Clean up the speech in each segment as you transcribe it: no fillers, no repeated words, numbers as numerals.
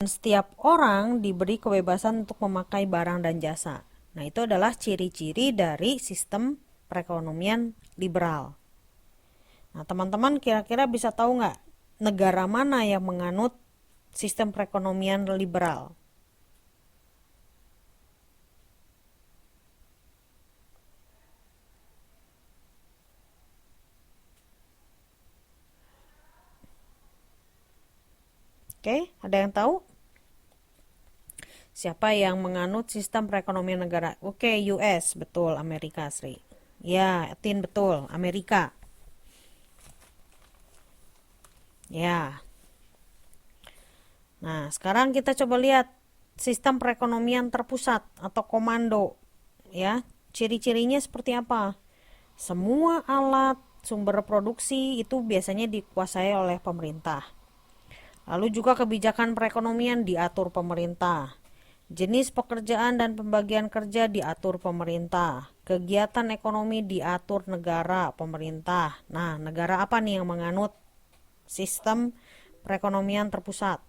Setiap orang diberi kebebasan untuk memakai barang dan jasa. Nah, itu adalah ciri-ciri dari sistem perekonomian liberal. Nah, teman-teman kira-kira bisa tahu nggak negara mana yang menganut sistem perekonomian liberal? Oke, ada yang tahu? Siapa yang menganut sistem perekonomian negara? Oke, US, betul, Amerika Sri. Ya, Tin, betul, Amerika. Ya. Nah, sekarang kita coba lihat sistem perekonomian terpusat atau komando. Ya, ciri-cirinya seperti apa? Semua alat sumber produksi itu biasanya dikuasai oleh pemerintah. Lalu juga kebijakan perekonomian diatur pemerintah. Jenis pekerjaan dan pembagian kerja diatur pemerintah. Kegiatan ekonomi diatur negara, pemerintah. Nah, negara apa nih yang menganut sistem perekonomian terpusat?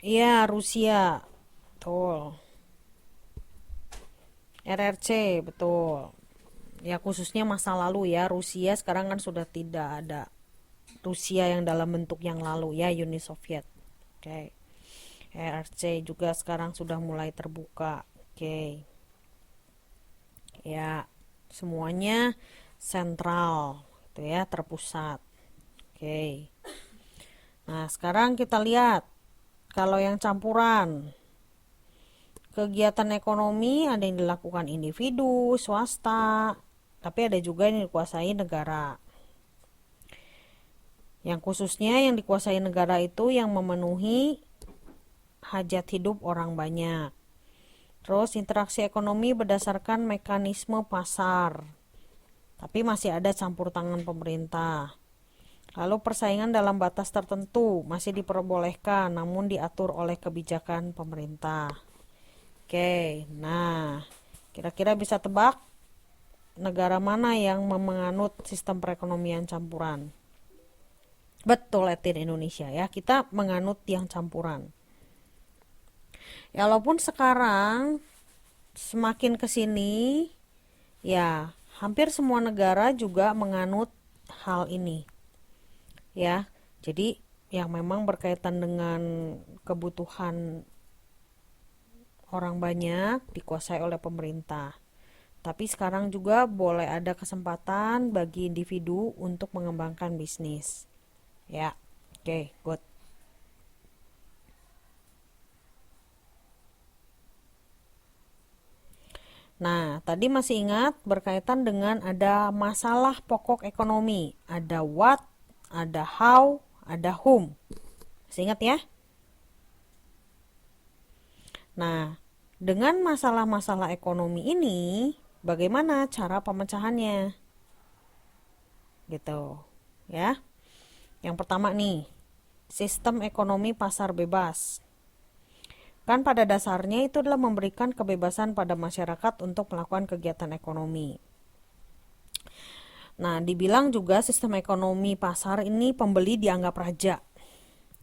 Iya, Rusia. Betul. RRC, betul. Ya, khususnya masa lalu ya. Rusia sekarang kan sudah tidak ada Rusia yang dalam bentuk yang lalu ya, Uni Soviet. Oke. RRC juga sekarang sudah mulai terbuka. Oke. Ya, semuanya sentral gitu ya, terpusat. Oke. Nah, sekarang kita lihat kalau yang campuran. Kegiatan ekonomi ada yang dilakukan individu, swasta, tapi ada juga yang dikuasai negara. Yang khususnya yang dikuasai negara itu yang memenuhi hajat hidup orang banyak. Terus interaksi ekonomi berdasarkan mekanisme pasar. Tapi masih ada campur tangan pemerintah. Lalu persaingan dalam batas tertentu masih diperbolehkan namun diatur oleh kebijakan pemerintah. Oke, nah kira-kira bisa tebak negara mana yang menganut sistem perekonomian campuran? Betul, Etin, Indonesia ya. Kita menganut yang campuran. Ya, walaupun sekarang semakin ke sini ya hampir semua negara juga menganut hal ini. Ya. Jadi yang memang berkaitan dengan kebutuhan orang banyak dikuasai oleh pemerintah. Tapi sekarang juga boleh ada kesempatan bagi individu untuk mengembangkan bisnis. Ya, oke, good. Nah, tadi masih ingat berkaitan dengan ada masalah pokok ekonomi. Ada what, ada how, ada whom. Masih ingat ya? Nah, dengan masalah-masalah ekonomi ini, bagaimana cara pemecahannya? Gitu, ya. Yang pertama nih, sistem ekonomi pasar bebas. Kan pada dasarnya itu adalah memberikan kebebasan pada masyarakat untuk melakukan kegiatan ekonomi. Nah, dibilang juga sistem ekonomi pasar ini pembeli dianggap raja.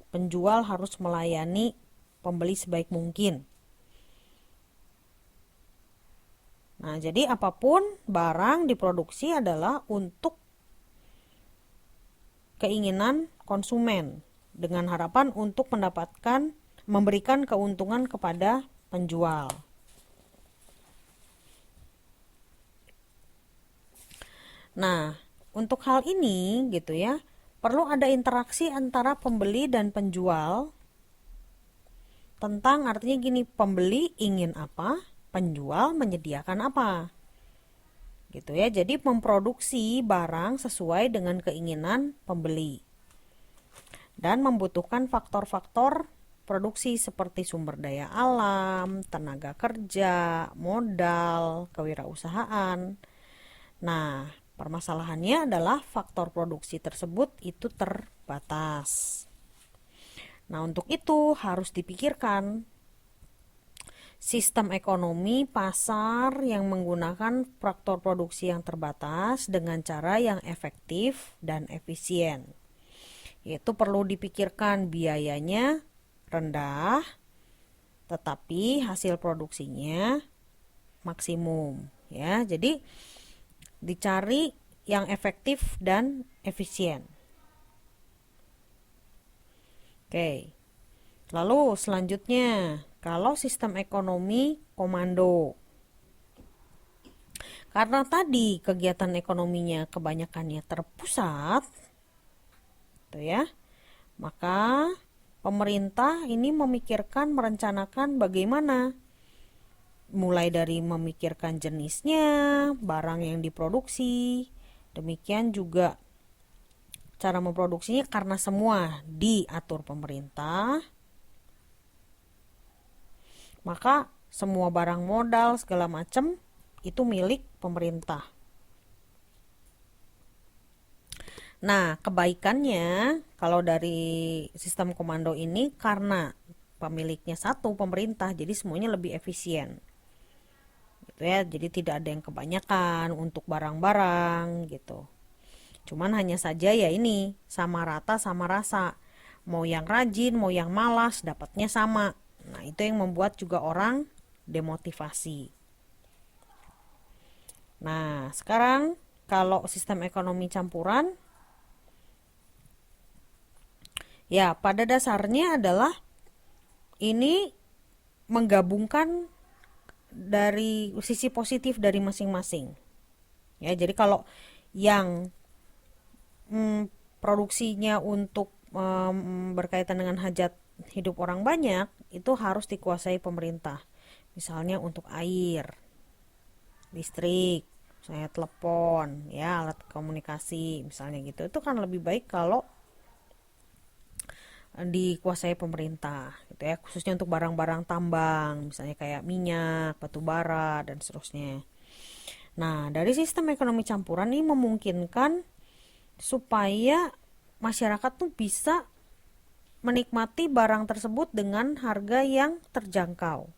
Penjual harus melayani pembeli sebaik mungkin. Nah, jadi apapun barang diproduksi adalah untuk keinginan konsumen dengan harapan untuk memberikan keuntungan kepada penjual. Nah, untuk hal ini gitu ya, perlu ada interaksi antara pembeli dan penjual tentang artinya gini, pembeli ingin apa, penjual menyediakan apa. Gitu ya. Jadi memproduksi barang sesuai dengan keinginan pembeli. Dan membutuhkan faktor-faktor produksi seperti sumber daya alam, tenaga kerja, modal, kewirausahaan. Nah, permasalahannya adalah faktor produksi tersebut itu terbatas. Nah, untuk itu harus dipikirkan Sistem ekonomi pasar yang menggunakan faktor produksi yang terbatas dengan cara yang efektif dan efisien. Yaitu perlu dipikirkan biayanya rendah, tetapi hasil produksinya maksimum. Ya, jadi dicari yang efektif dan efisien. Oke. Lalu selanjutnya, kalau sistem ekonomi komando. Karena tadi kegiatan ekonominya kebanyakannya terpusat, tuh ya, maka pemerintah ini memikirkan, merencanakan bagaimana, mulai dari memikirkan jenisnya, barang yang diproduksi, demikian juga cara memproduksinya karena semua diatur pemerintah, maka semua barang modal segala macam itu milik pemerintah. Nah, kebaikannya kalau dari sistem komando ini karena pemiliknya satu, pemerintah, jadi semuanya lebih efisien. Gitu ya, jadi tidak ada yang kebanyakan untuk barang-barang gitu. Cuman hanya saja ya ini sama rata sama rasa. Mau yang rajin, mau yang malas, dapatnya sama. Nah, itu yang membuat juga orang demotivasi. Nah, sekarang kalau sistem ekonomi campuran, ya pada dasarnya adalah ini menggabungkan dari sisi positif dari masing-masing. Ya, jadi kalau yang produksinya untuk berkaitan dengan hajat hidup orang banyak itu harus dikuasai pemerintah. Misalnya untuk air, listrik, misalnya telepon, ya alat komunikasi, misalnya gitu. Itu kan lebih baik kalau dikuasai pemerintah, gitu ya. Khususnya untuk barang-barang tambang, misalnya kayak minyak, batu bara, dan seterusnya. Nah, dari sistem ekonomi campuran ini memungkinkan supaya masyarakat tuh bisa menikmati barang tersebut dengan harga yang terjangkau.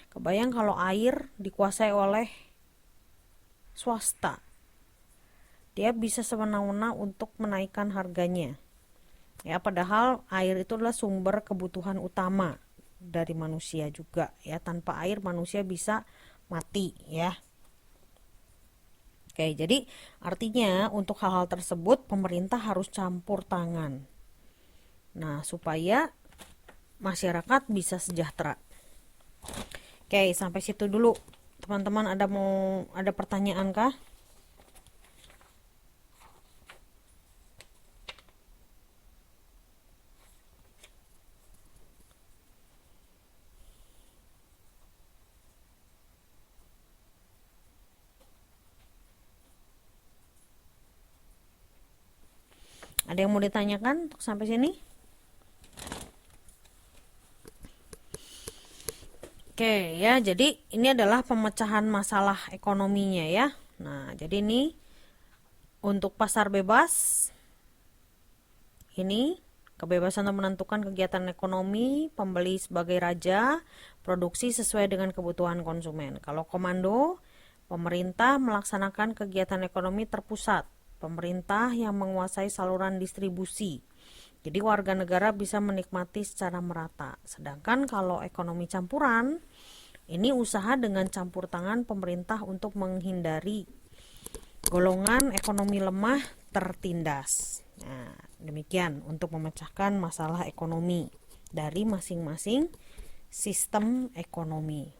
Kebayang kalau air dikuasai oleh swasta, dia bisa semena-mena untuk menaikkan harganya. Ya, padahal air itu adalah sumber kebutuhan utama dari manusia juga. Ya, tanpa air manusia bisa mati. Ya. Oke, jadi artinya untuk hal-hal tersebut pemerintah harus campur tangan. Nah, supaya masyarakat bisa sejahtera. Oke, sampai situ dulu. Teman-teman ada pertanyaan kah? Ada yang mau ditanyakan untuk sampai sini? Oke, ya, jadi ini adalah pemecahan masalah ekonominya ya. Nah, jadi ini untuk pasar bebas, ini kebebasan untuk menentukan kegiatan ekonomi, pembeli sebagai raja, produksi sesuai dengan kebutuhan konsumen. Kalau komando, pemerintah melaksanakan kegiatan ekonomi terpusat, pemerintah yang menguasai saluran distribusi. Jadi warga negara bisa menikmati secara merata. Sedangkan kalau ekonomi campuran, ini usaha dengan campur tangan pemerintah untuk menghindari golongan ekonomi lemah tertindas. Nah, demikian untuk memecahkan masalah ekonomi dari masing-masing sistem ekonomi.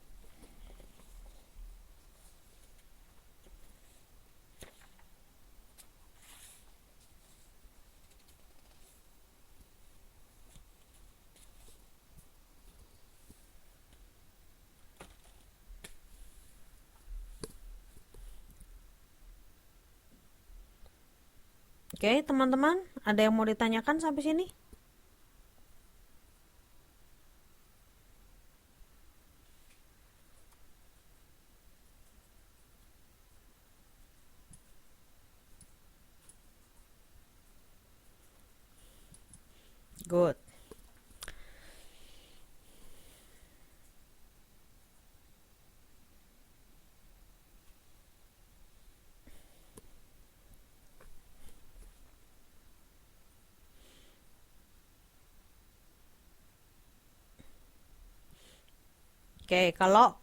Oke, teman-teman, ada yang mau ditanyakan sampai sini? Good. Oke, kalau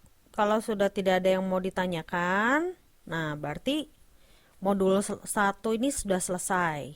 sudah tidak ada yang mau ditanyakan, nah berarti modul 1 ini sudah selesai.